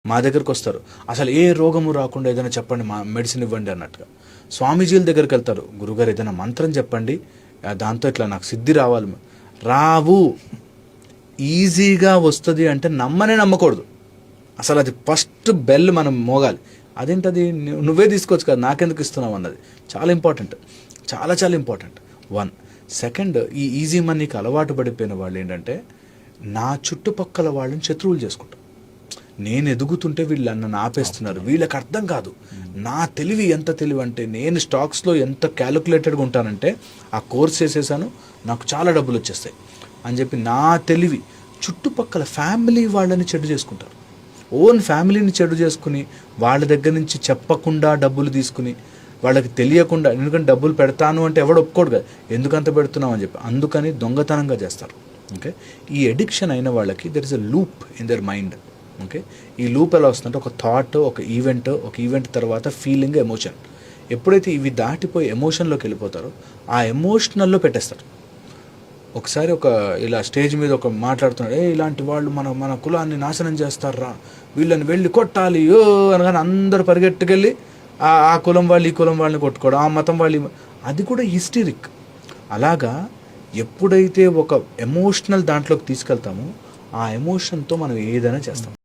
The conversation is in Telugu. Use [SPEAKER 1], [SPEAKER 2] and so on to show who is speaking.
[SPEAKER 1] మా దగ్గరకు వస్తారు, అసలు ఏ రోగము రాకుండా ఏదైనా చెప్పండి, మా మెడిసిన్ ఇవ్వండి అన్నట్టుగా. స్వామీజీల దగ్గరికి వెళ్తారు, గురుగారు ఏదైనా మంత్రం చెప్పండి, దాంతో ఇట్లా నాకు సిద్ధి రావాలి. రావు. ఈజీగా వస్తుంది అంటే నమ్మకూడదు. అసలు అది ఫస్ట్ బెల్ మనం మోగాలి. అదేంటది, నువ్వే తీసుకోవచ్చు కదా, నాకెందుకు ఇస్తున్నావు అన్నది చాలా ఇంపార్టెంట్, చాలా చాలా ఇంపార్టెంట్. వన్. సెకండ్, ఈ ఈజీ మనీకి అలవాటు పడిపోయిన వాళ్ళు ఏంటంటే, నా చుట్టుపక్కల వాళ్ళని శత్రువులు చేసుకుంటారు. నేను ఎదుగుతుంటే వీళ్ళు నన్ను ఆపేస్తున్నారు, వీళ్ళకి అర్థం కాదు నా తెలివి ఎంత తెలివి అంటే, నేను స్టాక్స్లో ఎంత క్యాలిక్యులేటెడ్గా ఉంటానంటే, ఆ కోర్స్ చేసేసాను, నాకు చాలా డబ్బులు వచ్చేస్తాయి అని చెప్పి నా తెలివి చుట్టుపక్కల ఫ్యామిలీ వాళ్ళని చెడు చేసుకుంటారు. ఓన్ ఫ్యామిలీని చెడు చేసుకుని, వాళ్ళ దగ్గర నుంచి చెప్పకుండా డబ్బులు తీసుకుని, వాళ్ళకి తెలియకుండా, ఎందుకంటే డబ్బులు పెడతాను అంటే ఎవడు ఒప్పుకోడు కదా, ఎందుకంత పెడుతున్నావు అని చెప్పి, అందుకని దొంగతనంగా చేస్తారు. ఓకే, ఈ ఎడిక్షన్ అయిన వాళ్ళకి there is a loop in their mind. Okay, ఈ లూప్ ఎలా వస్తుందంటే, ఒక థాట్, ఒక ఈవెంట్ తర్వాత ఫీలింగ్, ఎమోషన్. ఎప్పుడైతే ఇవి దాటిపోయి ఎమోషన్లోకి వెళ్ళిపోతారో, ఆ ఎమోషనల్లో పెట్టేస్తారు. ఒకసారి ఇలా స్టేజ్ మీద మాట్లాడుతున్నాడు, ఇలాంటి వాళ్ళు మన కులాన్ని నాశనం చేస్తారా, వీళ్ళని వెళ్ళి కొట్టాలి అనగానే అందరూ పరిగెట్టుకెళ్ళి ఆ కులం వాళ్ళు ఈ కులం వాళ్ళని కొట్టుకోవడం, ఆ మతం వాళ్ళు, అది కూడా హిస్టరిక్. అలాగా ఎప్పుడైతే ఒక ఎమోషనల్ దాంట్లోకి తీసుకెళ్తామో, ఆ ఎమోషన్తో మనం ఏదైనా చేస్తాం.